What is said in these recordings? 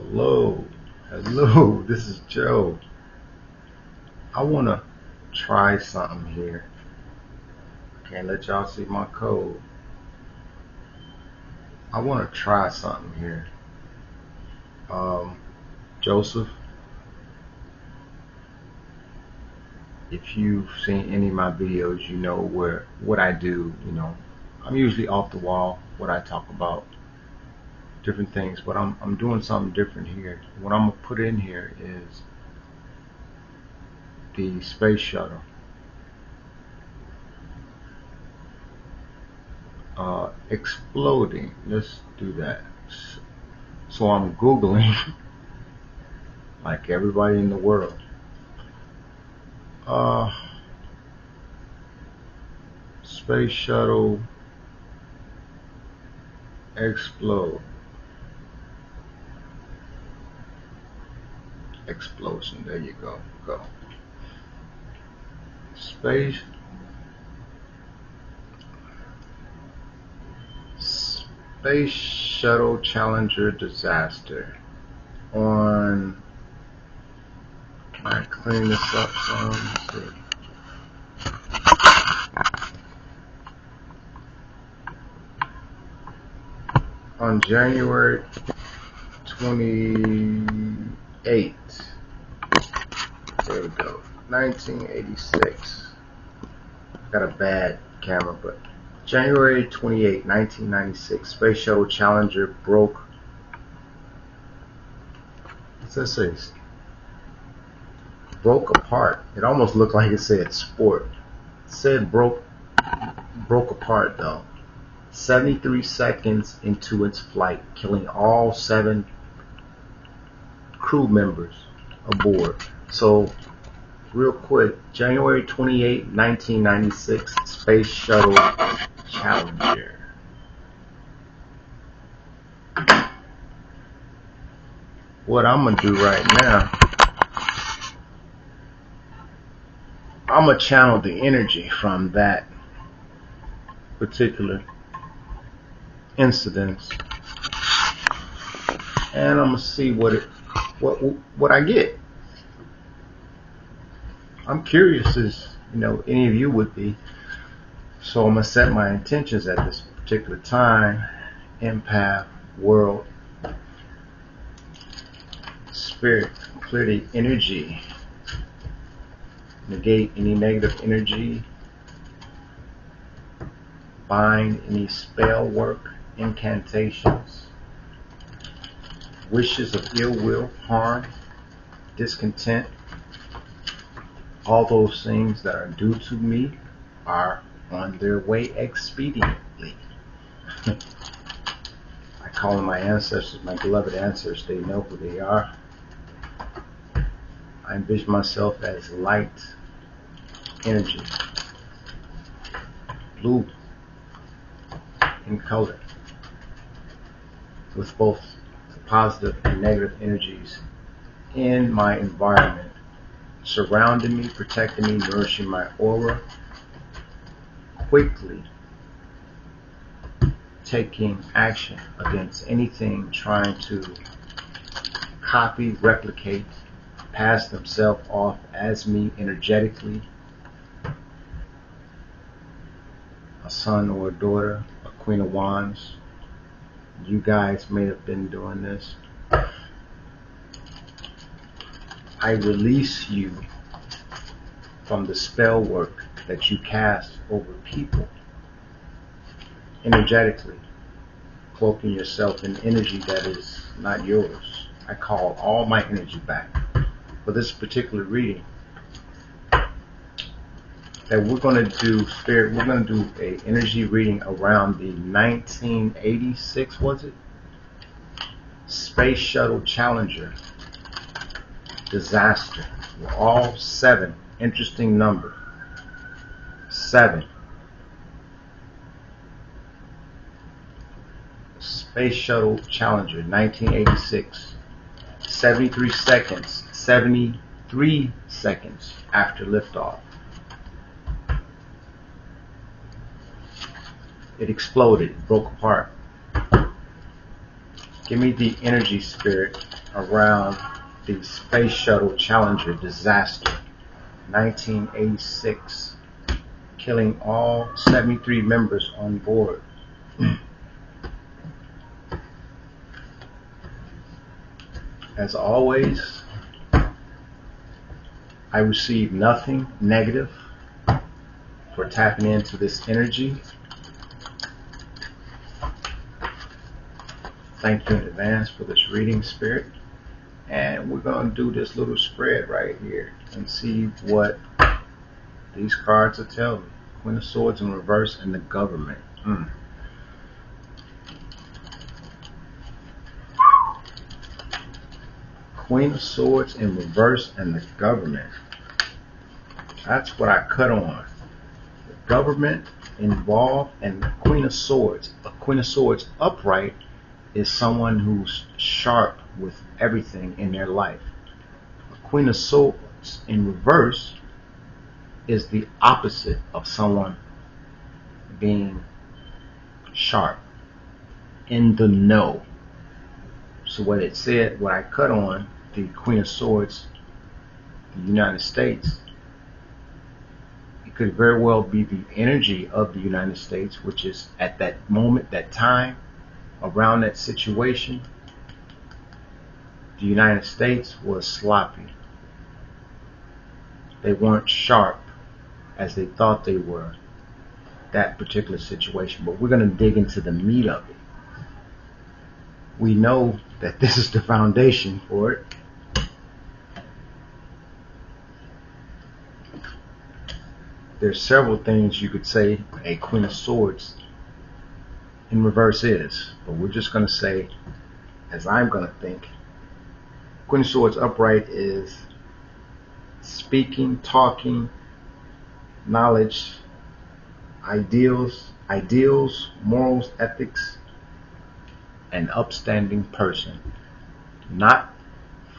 Hello, hello, this is Joe. I want to try something here. Can't let y'all see my code. I want to try something here. Um, Joseph, if you've seen any of my videos, you know what I do. I'm usually off the wall. What I talk about, different things, but I'm doing something different here. What I'm gonna put in here is the space shuttle. Exploding. Let's do that. So I'm Googling, like everybody in the world. Uh, Space shuttle explode. Explosion. There you go. Go. Space Shuttle Challenger disaster. On. Can I clean this up some? Let's see. On January 28th. There we go. 1986. Got a bad camera, but January 28, 1996, Space Shuttle Challenger broke. What's that say? Broke apart. It almost looked like it said sport. It said broke apart though. 73 seconds into its flight, killing all 7 crew members aboard. So, real quick, January 28, 1996, Space Shuttle Challenger. What I'm going to do right now, I'm going to channel the energy from that particular incident, and I'm going to see what I get. I'm curious as any of you would be. So I'm going to set my intentions at this particular time. Empath, world, spirit, clear the energy, negate any negative energy, bind any spell work, incantations, wishes of ill will, harm, discontent. All those things that are due to me are on their way expediently. I call them my ancestors, my beloved ancestors. They know who they are. I envision myself as light energy, blue in color, with both positive and negative energies in my environment, surrounding me, protecting me, nourishing my aura, quickly taking action against anything trying to copy, replicate, pass themselves off as me energetically, a son or a daughter, a Queen of Wands. You guys may have been doing this. I release you from the spell work that you cast over people energetically, cloaking yourself in energy that is not yours. I call all my energy back. For this particular reading that we're going to do, Spirit, we're going to do a energy reading around the 1986, was it? Space Shuttle Challenger disaster. We're all 7. Interesting number. 7. Space Shuttle Challenger, 1986. 73 seconds. 73 seconds after liftoff. It exploded, broke apart. Give me the energy spirit around the Space Shuttle Challenger disaster, 1986, killing all 73 members on board. As always, I receive nothing negative for tapping into this energy. Thank you in advance for this reading, Spirit. And we're going to do this little spread right here and see what these cards are telling me. Queen of Swords in reverse and the government. Queen of Swords in reverse and the government. That's what I cut on. The government involved and the Queen of Swords. A Queen of Swords upright is someone who's sharp with everything in their life. A Queen of Swords in reverse is the opposite of someone being sharp, in the know. So what it said, what I cut on, the Queen of Swords, the United States, it could very well be the energy of the United States, which is at that moment, that time, around that situation, the United States was sloppy. They weren't sharp as they thought they were, that particular situation. But we're going to dig into the meat of it. We know that this is the foundation for it. There's several things you could say a Queen of Swords in reverse is, but we're just going to say, as I'm going to think, Queen of Swords upright is speaking, talking, knowledge, ideals, morals, ethics, an upstanding person. Not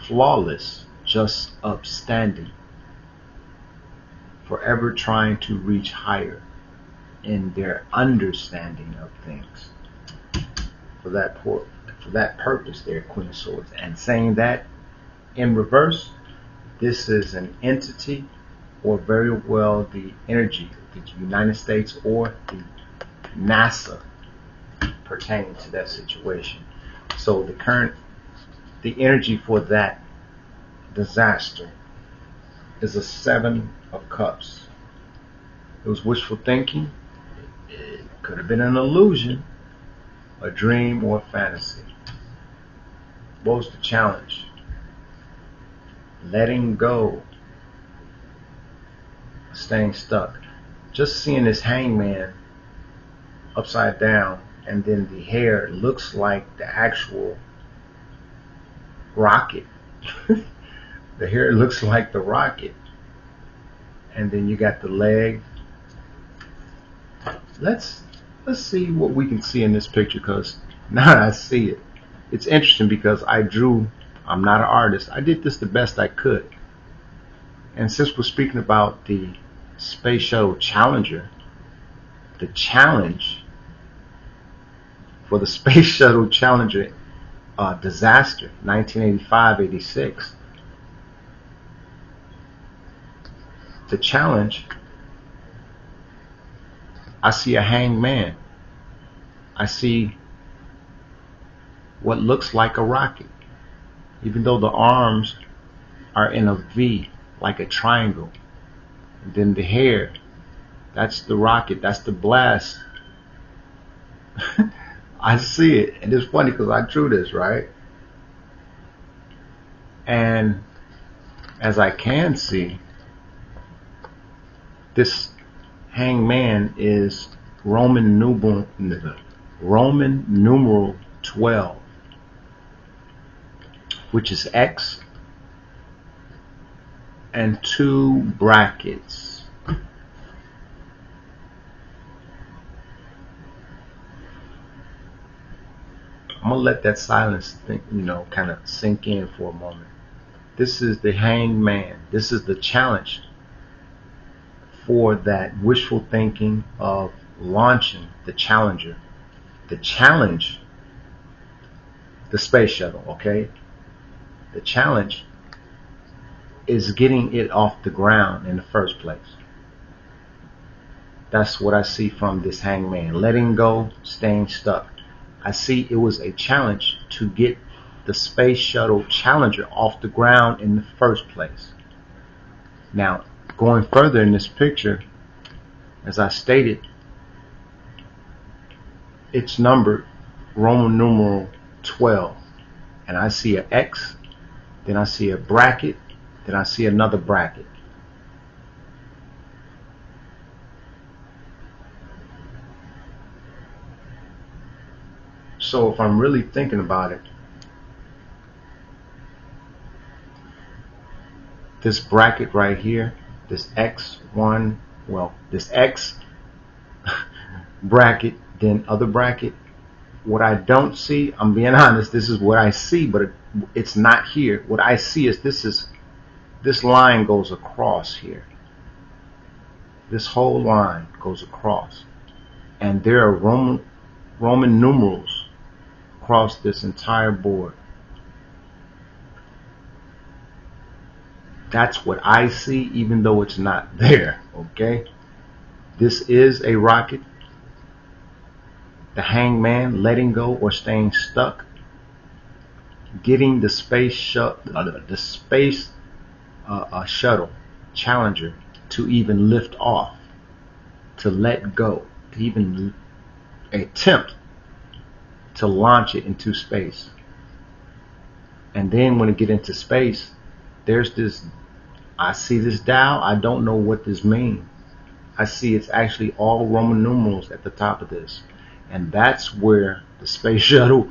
flawless, just upstanding. Forever trying to reach higher in their understanding of things. For that purpose, they're Queen of Swords. And saying that in reverse, this is an entity, or very well the energy of the United States or the NASA pertaining to that situation. So the energy for that disaster is a 7 of Cups. It was wishful thinking. It could have been an illusion, a dream, or a fantasy. What was the challenge? Letting go, staying stuck. Just seeing this hangman upside down, and then the hair looks like the actual rocket. The hair looks like the rocket. And then you got the leg. Let's see what we can see in this picture, because now that I see it, it's interesting because I'm not an artist. I did this the best I could. And since we're speaking about the Space Shuttle Challenger, the challenge for the Space Shuttle Challenger disaster, 1985-86, the challenge, I see a hanged man. I see what looks like a rocket, even though the arms are in a V, like a triangle. And then the hair, that's the rocket, that's the blast. I see it, and it's funny because I drew this, right? And as I can see, this hanged man is Roman numeral 12, which is X and 2 brackets. I'm gonna let that silence kind of sink in for a moment. This is the hanged man. This is the challenge for that wishful thinking of launching the Challenger. The challenge the space shuttle, okay? The challenge is getting it off the ground in the first place. That's what I see from this hangman. Letting go, staying stuck. I see it was a challenge to get the Space Shuttle Challenger off the ground in the first place. Now, going further in this picture, as I stated, it's numbered Roman numeral 12. And I see an X, then I see a bracket, then I see another bracket. So if I'm really thinking about it, this bracket right here, this X1, well, this X bracket, then other bracket, what I don't see, I'm being honest, this is what I see, but it's not here. What I see is this line goes across here. This whole line goes across. And there are Roman numerals across this entire board. That's what I see, even though it's not there, okay? This is a rocket. The hangman, letting go or staying stuck. Getting the space shuttle Challenger to even lift off, to let go, to even attempt to launch it into space. And then when it gets into space, there's this, I see this dial, I don't know what this means. I see it's actually all Roman numerals at the top of this. And that's where the space shuttle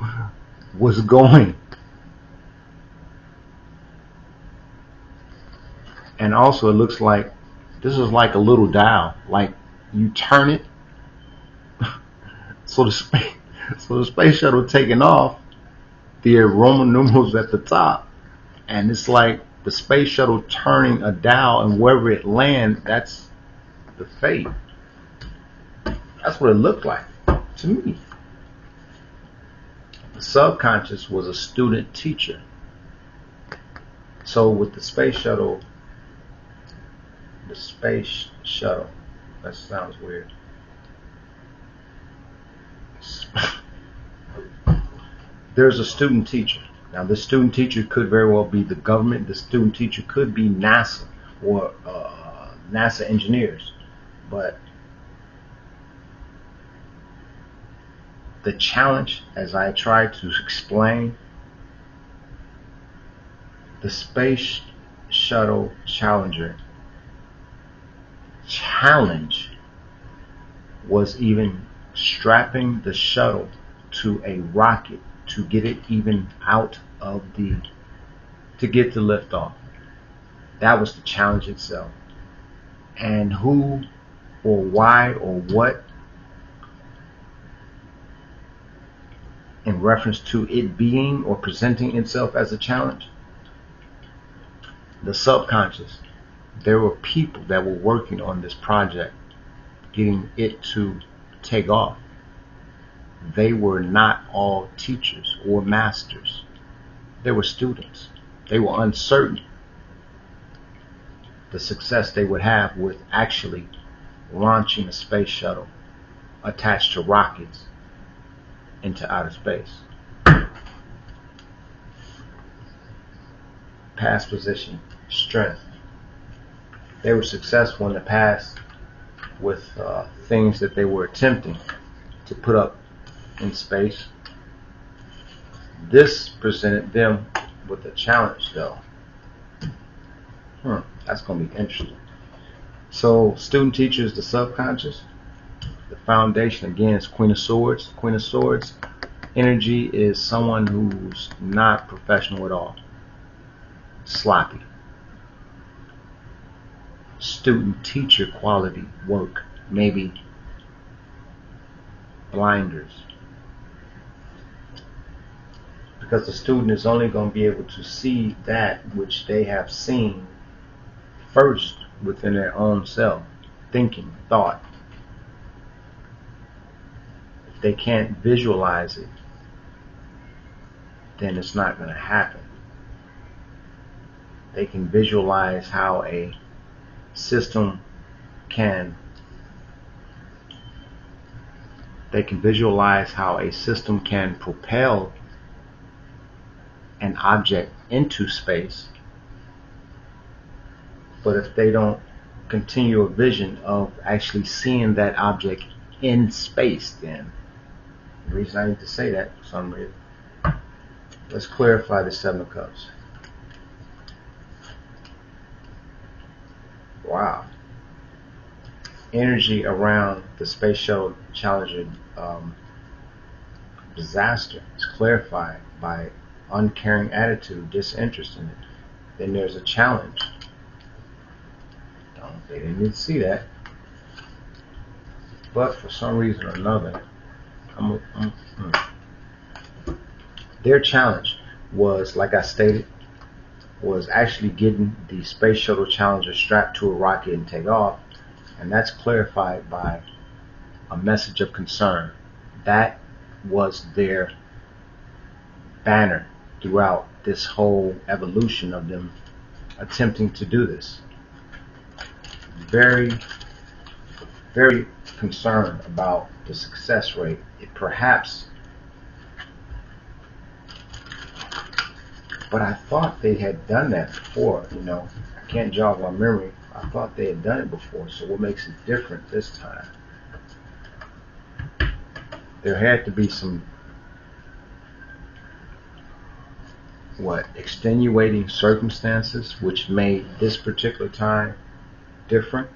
was going. And also it looks like this is like a little dial. Like you turn it so the space shuttle taking off, the Roman numerals at the top. And it's like the space shuttle turning a dial, and wherever it lands, that's the fate. That's what it looked like to me. The subconscious was a student teacher. So with the space shuttle, that sounds weird. There's a student teacher. Now this student teacher could very well be the government. The student teacher could be NASA or NASA engineers. But the challenge, as I try to explain, the Space Shuttle Challenger challenge was even strapping the shuttle to a rocket to get it even out of to get the lift off. That was the challenge itself. And who or why or what, in reference to it being or presenting itself as a challenge, the subconscious. There were people that were working on this project, getting it to take off. They were not all teachers or masters. They were students. They were uncertain the success they would have with actually launching a space shuttle attached to rockets into outer space. Past position, strength. They were successful in the past with things that they were attempting to put up in space. This presented them with a challenge, though. That's going to be interesting. So, student teachers, the subconscious. The foundation, again, is Queen of Swords. Queen of Swords energy is someone who's not professional at all. Sloppy. Student teacher quality work, maybe blinders, because the student is only going to be able to see that which they have seen first within their own self, thinking, thought. If they can't visualize it, then it's not going to happen. They can visualize how a system can propel an object into space, but if they don't continue a vision of actually seeing that object in space, then the reason I need to say that for some reason. Let's clarify the Seven of Cups. Wow. Energy around the Space Shuttle Challenger disaster is clarified by uncaring attitude, disinterest in it. Then there's a challenge. They didn't need to see that. But for some reason or another, their challenge was, like I stated, was actually getting the Space Shuttle Challenger strapped to a rocket and take off. And that's clarified by a message of concern. That was their banner throughout this whole evolution of them attempting to do this. Very, very concerned about the success rate. But I thought they had done that before, I can't jog my memory. I thought they had done it before, so what makes it different this time? There had to be some extenuating circumstances which made this particular time different.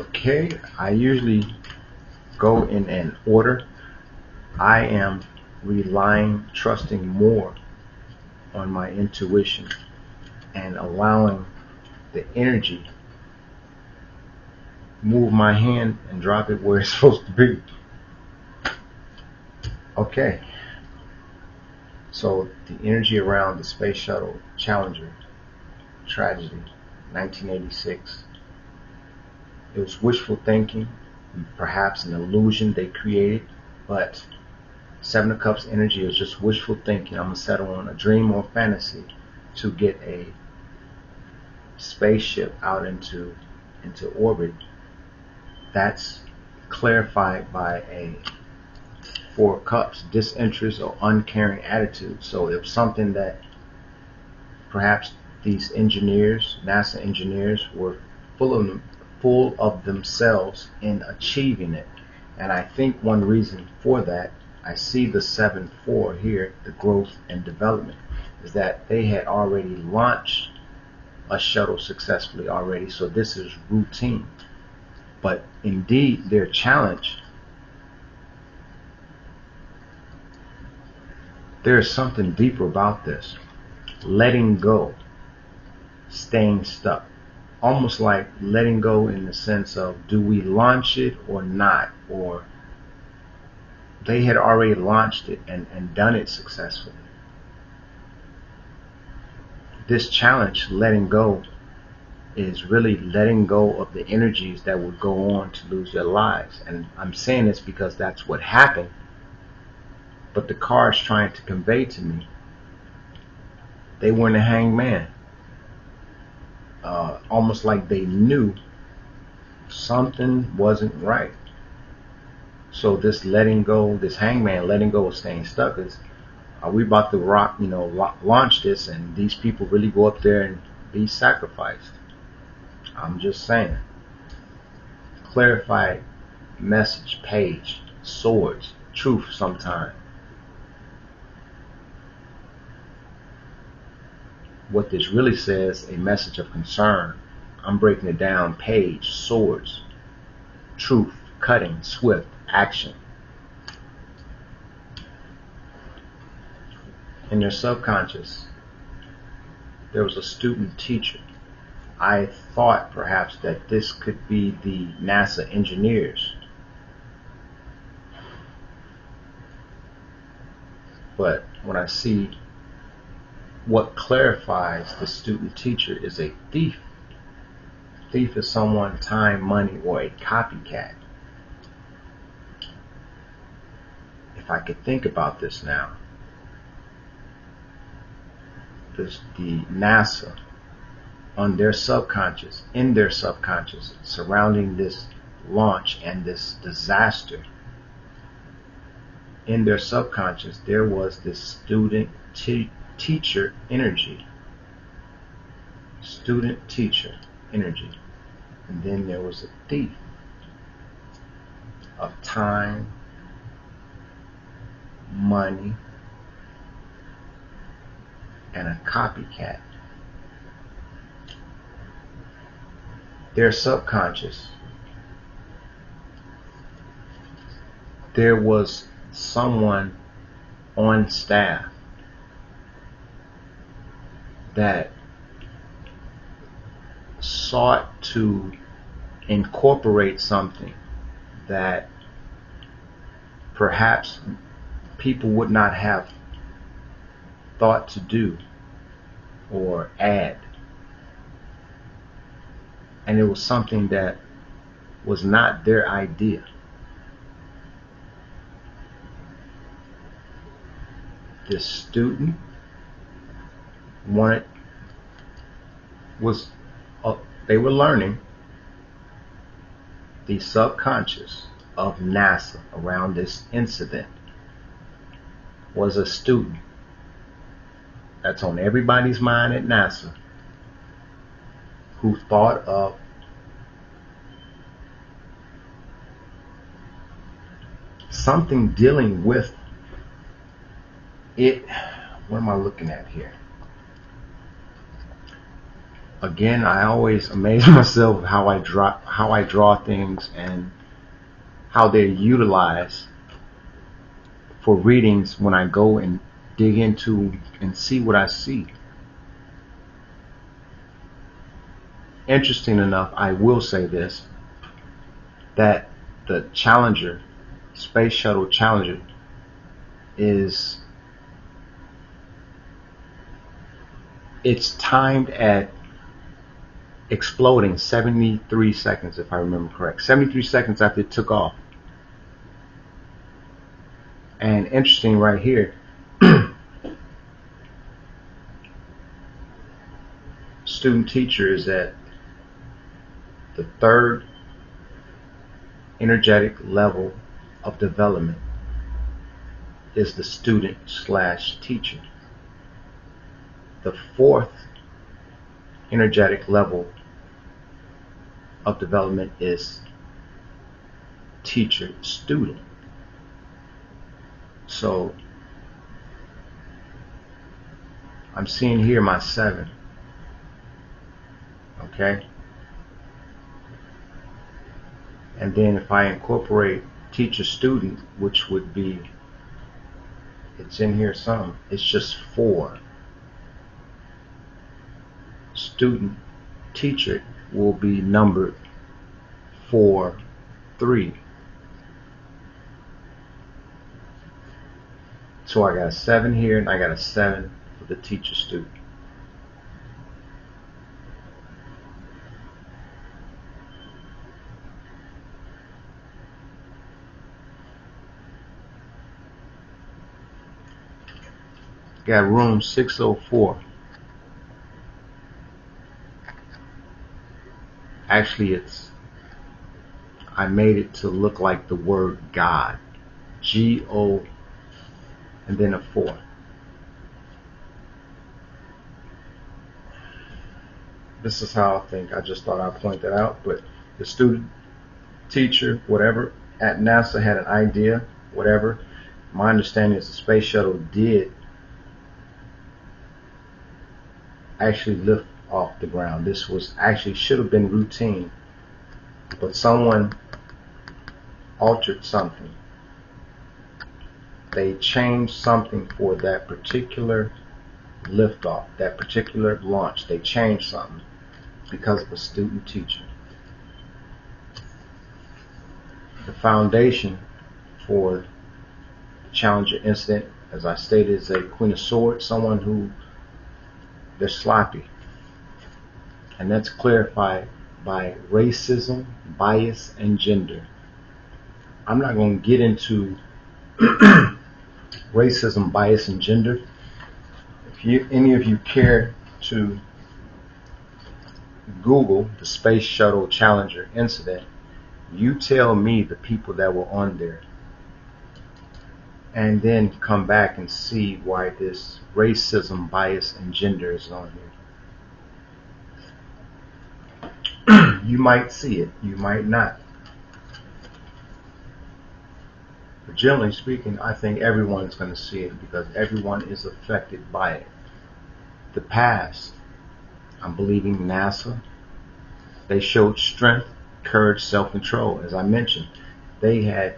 Okay, I usually go in an order. I am trusting more on my intuition and allowing the energy move my hand and drop it where it's supposed to be. Okay, so the energy around the Space Shuttle Challenger tragedy, 1986. It was wishful thinking, perhaps an illusion they created, but Seven of Cups energy is just wishful thinking. I'm going to settle on a dream or fantasy to get a spaceship out into orbit. That's clarified by a Four of Cups, disinterest or uncaring attitude. So it was something that perhaps these engineers, NASA engineers, were full of themselves in achieving it. And I think one reason for that, I see the 7-4 here, the growth and development, is that they had already launched a shuttle successfully already, so this is routine. But indeed, their challenge, there is something deeper about this. Letting go, staying stuck. Almost like letting go in the sense of, do we launch it or not? Or they had already launched it and done it successfully. This challenge, letting go, is really letting go of the energies that would go on to lose their lives. And I'm saying this because that's what happened. But the card is trying to convey to me, they were in a hanged man. Almost like they knew something wasn't right. So this letting go, this hangman letting go of staying stuck is, are we about to launch this and these people really go up there and be sacrificed? I'm just saying. Clarified message, page, swords, truth sometime. What this really says, a message of concern. I'm breaking it down, page, swords, truth, cutting, swift, action. in their subconscious, there was a student teacher. I thought perhaps that this could be the NASA engineers, but when I see what clarifies the student teacher is a thief. Thief is someone, time, money, or a copycat. If I could think about this now, the NASA on their subconscious, in their subconscious, surrounding this launch and this disaster, in their subconscious, there was this student teacher energy. Student teacher energy. And then there was a thief of time, money, and a copycat. Their subconscious, there was someone on staff that sought to incorporate something that perhaps people would not have thought to do or add. And it was something that was not their idea. This student they were learning the subconscious of NASA around this incident was a student that's on everybody's mind at NASA who thought of something dealing with it. What am I looking at here? Again, I always amaze myself with how I draw things and how they're utilized for readings when I go and dig into and see what I see. Interesting enough, I will say this, that the Challenger, Space Shuttle Challenger, it's timed at exploding 73 seconds, if I remember correct. 73 seconds after it took off. And interesting right here, student teacher is at the third energetic level of development is the student / teacher. The fourth energetic level of development is teacher student. So I'm seeing here my 7. Okay? And then if I incorporate teacher student, which would be, it's in here some, it's just 4. Student teacher will be numbered 4, 3. So I got a 7 here and I got a 7 for the teacher student. Got room 604. Actually, I made it to look like the word God. G-O and then a 4. This is how I think. I just thought I'd point that out. But the student, teacher, whatever, at NASA had an idea, whatever. My understanding is the space shuttle did actually lift off the ground. This was actually should have been routine, but someone altered something They changed something for that particular liftoff, that particular launch. They changed something because of a student teacher. The foundation for the Challenger incident, as I stated, is a Queen of Swords, someone who they're sloppy. And that's clarified by racism, bias, and gender. I'm not going to get into racism, bias, and gender. If any of you care to Google the Space Shuttle Challenger incident, you tell me the people that were on there, and then come back and see why this racism, bias, and gender is on here. You might see it, you might not. But generally speaking, I think everyone's going to see it because everyone is affected by it. The past, I'm believing NASA, they showed strength, courage, self-control. As I mentioned, they had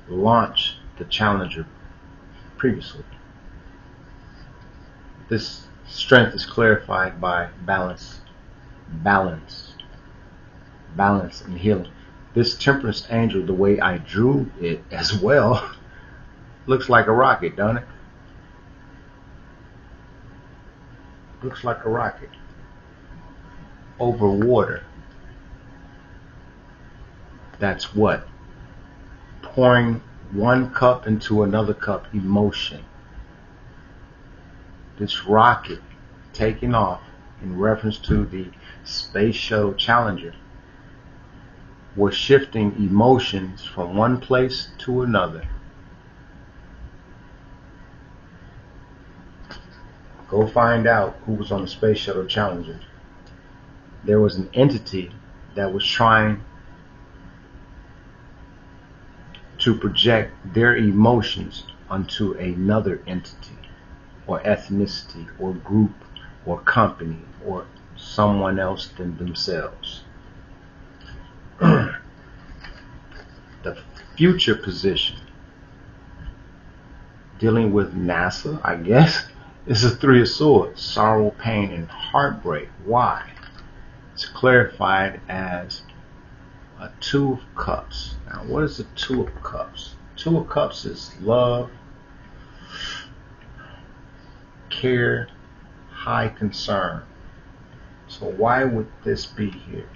launched the Challenger previously. This strength is clarified by balance, and healing. This Temperance Angel, the way I drew it as well, looks like a rocket, doesn't it? Looks like a rocket over water. That's what? Pouring one cup into another cup, emotion. This rocket taking off in reference to the Space Shuttle Challenger was shifting emotions from one place to another. Go find out who was on the Space Shuttle Challenger. There was an entity that was trying to project their emotions onto another entity or ethnicity or group or company or someone else than themselves. The future position, dealing with NASA, I guess, is a Three of Swords, sorrow, pain, and heartbreak. Why? It's clarified as a Two of Cups. Now, what is the Two of Cups? Two of Cups is love, care, high concern. So why would this be here?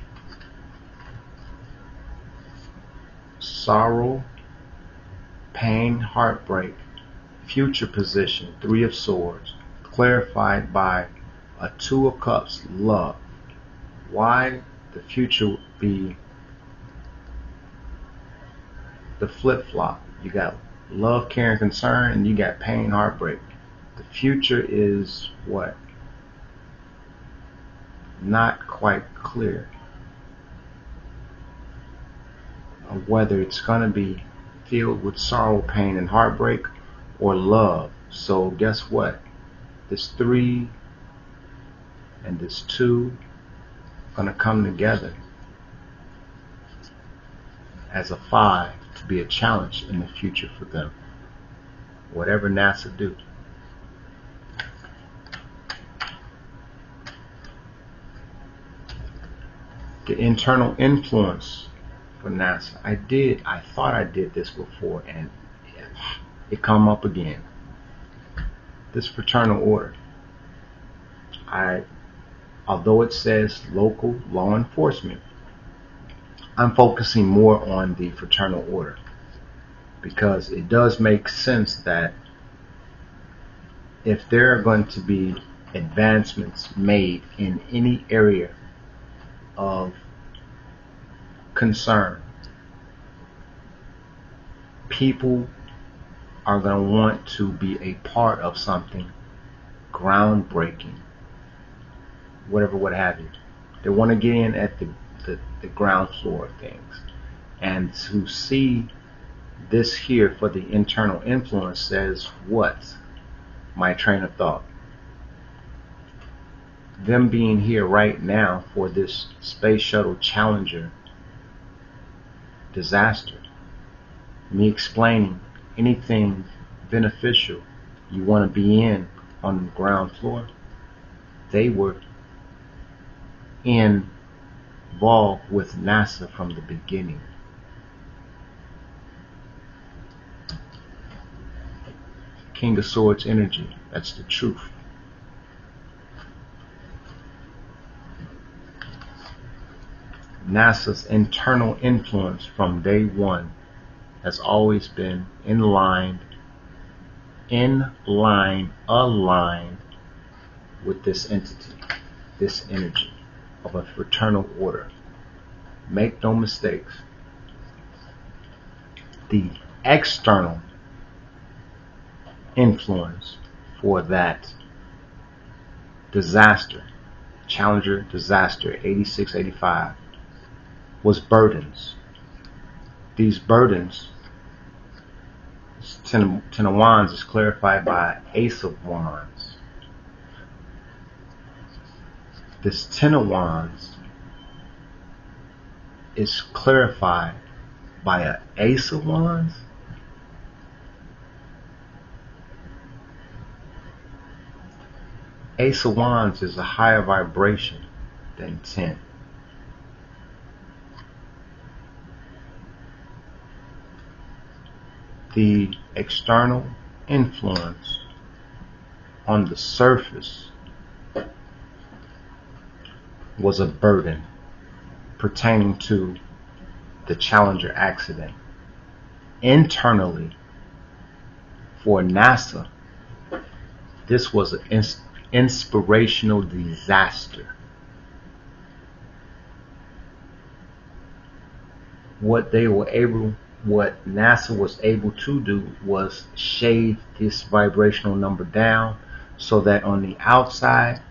Sorrow, pain, heartbreak, future position, Three of Swords, clarified by a Two of Cups, love. Why the future would be the flip-flop? You got love, care, and concern, and you got pain, heartbreak. The future is what? Not quite clear of whether it's going to be filled with sorrow, pain, and heartbreak or love. So guess what? This 3 and this 2 are going to come together as a 5 to be a challenge in the future for them. Whatever NASA do. The internal influence for NASA. I thought I did this before and it come up again. This fraternal order. Although it says local law enforcement, I'm focusing more on the fraternal order because it does make sense that if there are going to be advancements made in any area of concern, people are going to want to be a part of something groundbreaking, whatever, what have you. They want to get in at the ground floor of things. And to see this here for the internal influence says what? My train of thought. Them being here right now for this Space Shuttle Challenger disaster. Me explaining anything beneficial you want to be in on the ground floor, they were involved with NASA from the beginning. King of Swords energy, that's the truth. NASA's internal influence from day one has always been aligned with this entity, this energy of a fraternal order. Make no mistakes. The external influence for that disaster, Challenger disaster 86-85, was burdens. These burdens, Ten of Wands is clarified by Ace of Wands. This Ten of Wands is clarified by an Ace of Wands. Ace of Wands is a higher vibration than 10. The external influence on the surface was a burden pertaining to the Challenger accident. Internally, for NASA, this was an inspirational disaster. What NASA was able to do was shave this vibrational number down so that on the outside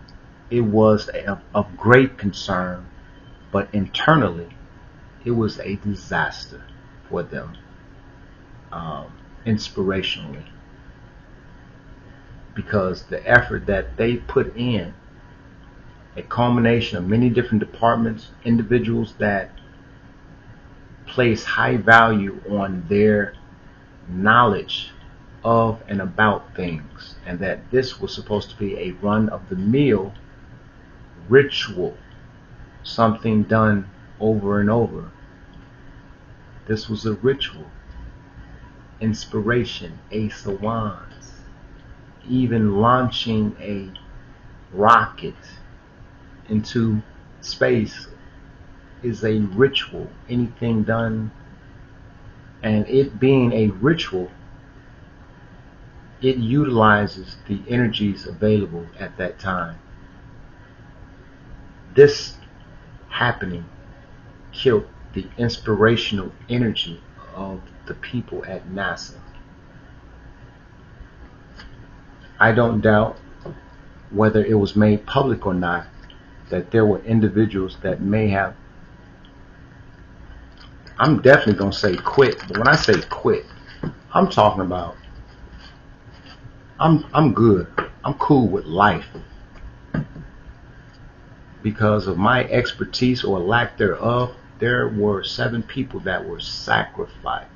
it was of great concern, but internally it was a disaster for them, inspirationally, because the effort that they put in, a culmination of many different departments, individuals that place high value on their knowledge of and about things, and that this was supposed to be a run-of-the-mill ritual, something done over and over. This was a ritual. Inspiration, Ace of Wands. Even launching a rocket into space is a ritual. Anything done, and it being a ritual, it utilizes the energies available at that time. This happening killed the inspirational energy of the people at NASA. I don't doubt, whether it was made public or not, that there were individuals that may have, I'm definitely going to say quit, but when I say quit, I'm talking about I'm good. I'm cool with life. Because of my expertise or lack thereof, there were 7 people that were sacrificed.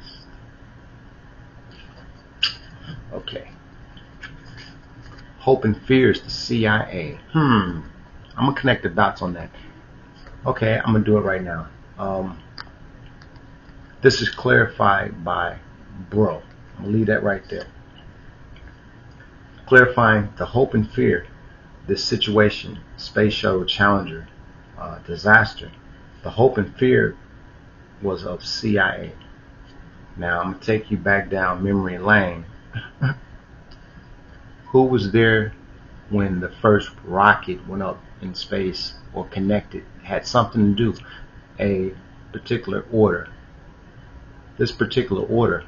Okay. Hope and Fear is the CIA. I'm going to connect the dots on that. Okay, I'm going to do it right now. This is clarified by Bro. I'm going to leave that right there. Clarifying the hope and fear, this situation, Space Shuttle Challenger disaster. The hope and fear was of CIA. Now I'm going to take you back down memory lane. Who was there when the first rocket went up in space or connected? Had something to do, a particular order. This particular order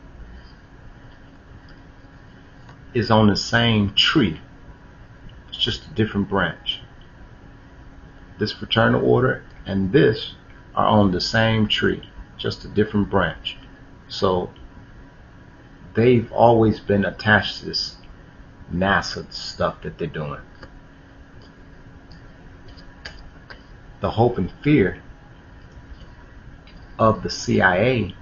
is on the same tree. It's just a different branch. This fraternal order and this are on the same tree, just a different branch. So they've always been attached to this NASA stuff that they're doing. The hope and fear of the CIA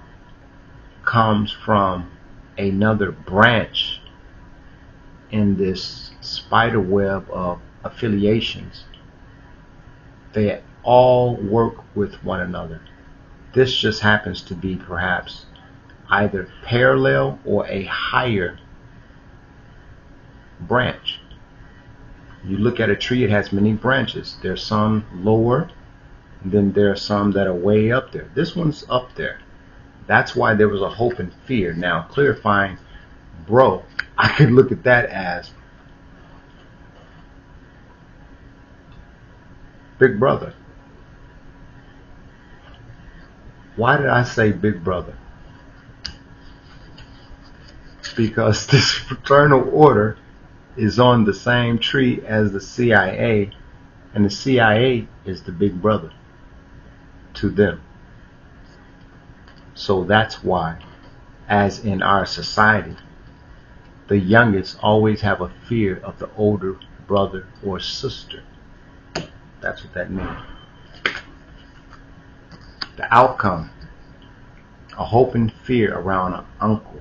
comes from another branch in this spider web of affiliations, they all work with one another. This just happens to be perhaps either parallel or a higher branch. You look at a tree, it has many branches. There's some lower, and then there are some that are way up there. This one's up there. That's why there was a hope and fear. Now, clarifying, bro, I could look at that as big brother. Why did I say big brother? Because this fraternal order is on the same tree as the CIA, and the CIA is the big brother to them. So that's why, as in our society, the youngest always have a fear of the older brother or sister. That's what that means. The outcome, a hope and fear around an uncle.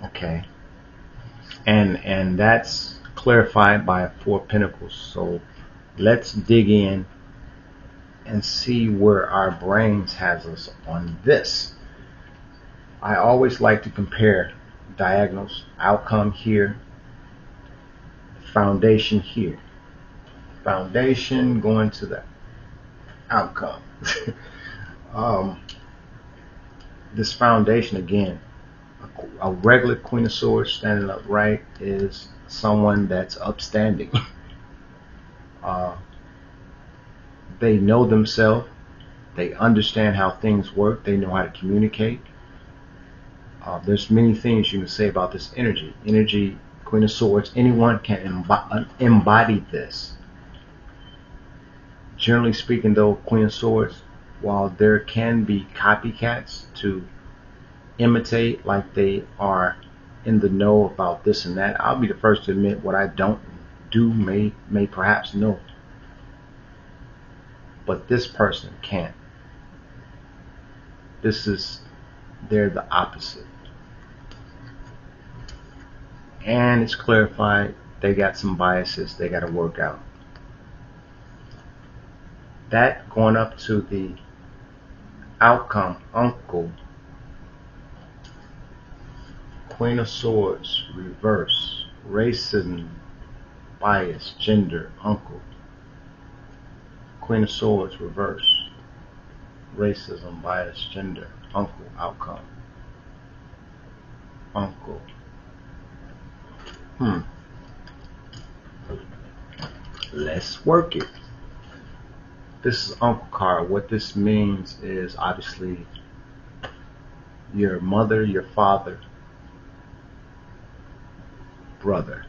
Okay. And that's clarified by 4 Pentacles. So let's dig in and see where our brains has us on this. I always like to compare diagonals, outcome here, foundation here. Foundation going to the outcome. This foundation again, a regular Queen of Swords standing upright is someone that's upstanding. They know themselves. They understand how things work. They know how to communicate. There's many things you can say about this energy. Energy, Queen of Swords, anyone can embody this. Generally speaking, though, Queen of Swords, while there can be copycats to imitate like they are in the know about this and that, I'll be the first to admit what I don't do may perhaps know. But this person can't. They're the opposite. And it's clarified, they got some biases they got to work out. That going up to the outcome, uncle, Queen of Swords, reverse, racism, bias, gender, uncle. Queen of Swords, reverse, racism, bias, gender, uncle, outcome, uncle. Let's work it. This is uncle card. What this means is obviously your mother, your father, brother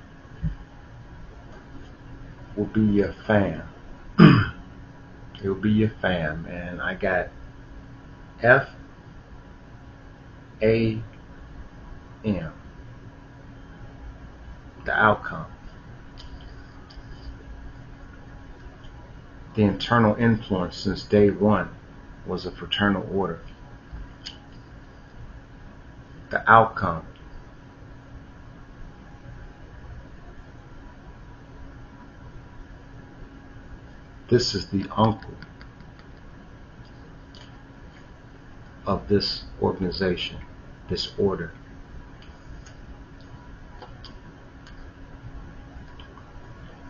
will be your fam. It will be your fam. And I got FAM, the outcome. The internal influence since day one was a fraternal order. The outcome. This is the uncle of this organization, this order.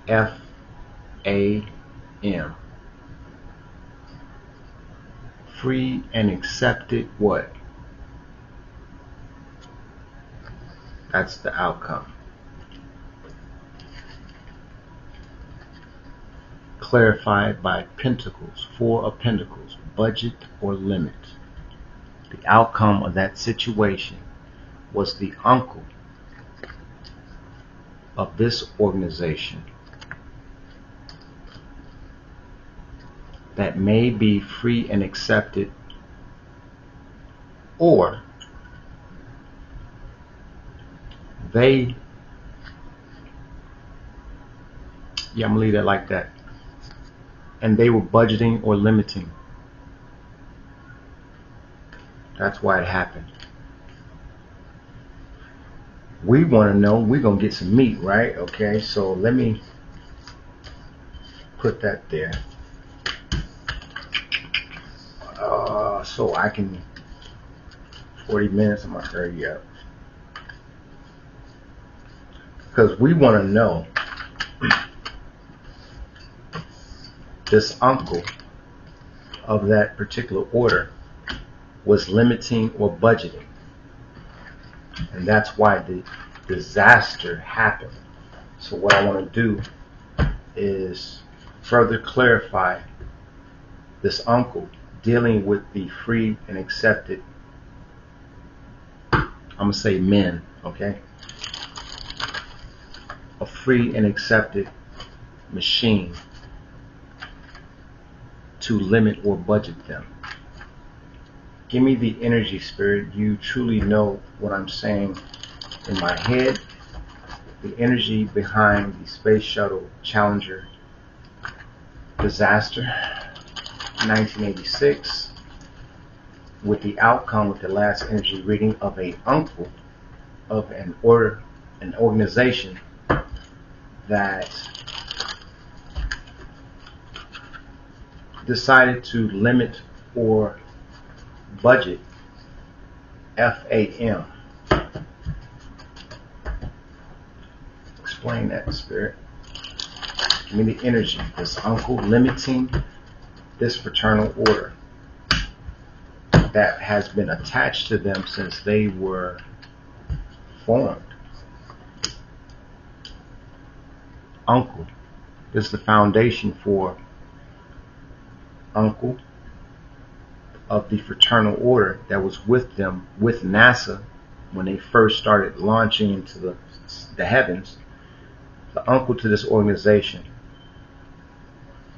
FAM. Free and accepted what? That's the outcome. Clarified by Pentacles, 4 of Pentacles, budget or limit. The outcome of that situation was the uncle of this organization that may be free and accepted, or I'm gonna leave that like that, and they were budgeting or limiting. That's why it happened. we want to know, we're going to get some meat, right? Okay, so let me put that there. So I can, 40 minutes, I'm going to hurry up. Because we want to know, this uncle of that particular order was limiting or budgeting. And that's why the disaster happened. So what I want to do is further clarify this uncle dealing with the free and accepted, I'm going to say men, okay? A free and accepted machine to limit or budget them. Give me the energy, Spirit. You truly know what I'm saying in my head. The energy behind the Space Shuttle Challenger disaster, 1986, with the outcome with the last energy reading of a uncle of an organization that decided to limit or budget FAM. Explain that, Spirit. Give me the energy. This uncle limiting this fraternal order that has been attached to them since they were formed. Uncle. This is the foundation for uncle of the fraternal order that was with them, with NASA, when they first started launching into the heavens. The uncle to this organization,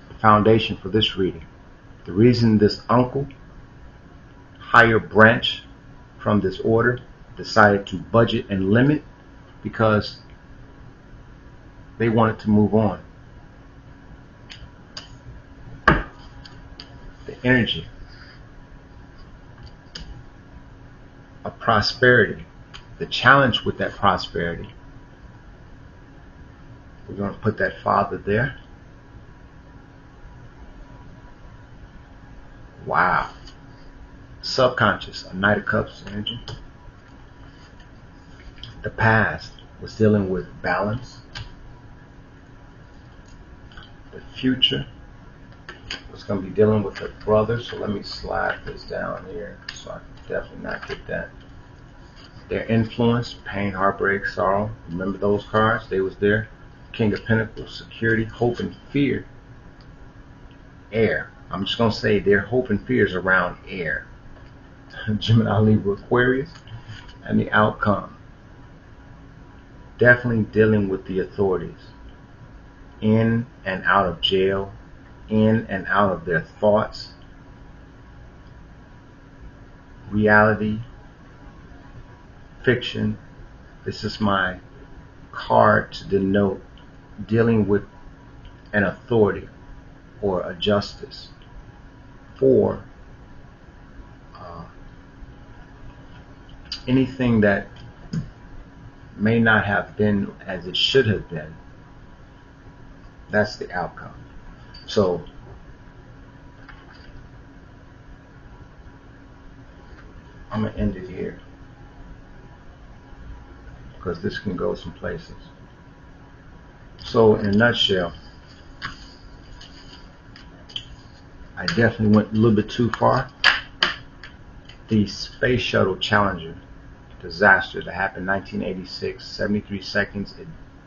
the foundation for this reading. The reason this uncle, higher branch from this order, decided to budget and limit, because they wanted to move on. The energy of prosperity, the challenge with that prosperity. We're going to put that father there. Wow. Subconscious, a Knight of Cups energy. The past was dealing with balance. The future was going to be dealing with the brother. So let me slide this down here so I can definitely not get that. Their influence, pain, heartbreak, sorrow. Remember those cards? They was there. King of Pentacles, security, hope and fear. Air. I'm just going to say their hope and fears around air. Gemini, Libra, Aquarius. And the outcome. Definitely dealing with the authorities. In and out of jail. In and out of their thoughts. Reality. Fiction. This is my card to denote dealing with an authority or a justice for anything that may not have been as it should have been. That's the outcome. So I'm going to end it here, because this can go some places. So in a nutshell, I definitely went a little bit too far. The Space Shuttle Challenger disaster that happened in 1986, 73 seconds,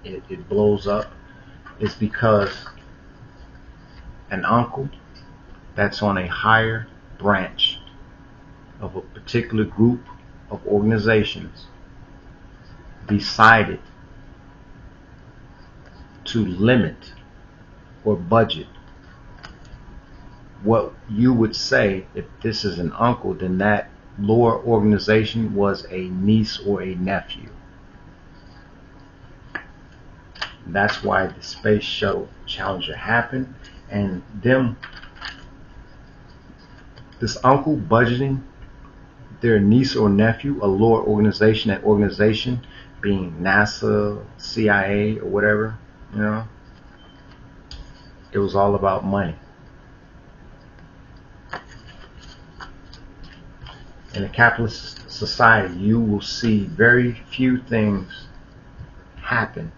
it blows up, is because an uncle that's on a higher branch of a particular group of organizations decided to limit or budget what you would say, if this is an uncle, then that lower organization was a niece or a nephew. That's why the Space Shuttle Challenger happened, and this uncle budgeting their niece or nephew, a lower organization, that organization being NASA, CIA, or whatever, you know, it was all about money. In a capitalist society, you will see very few things happen,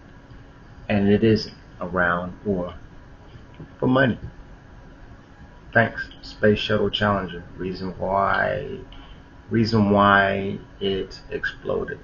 and it isn't around or for money. Thanks, Space Shuttle Challenger. Reason why it exploded.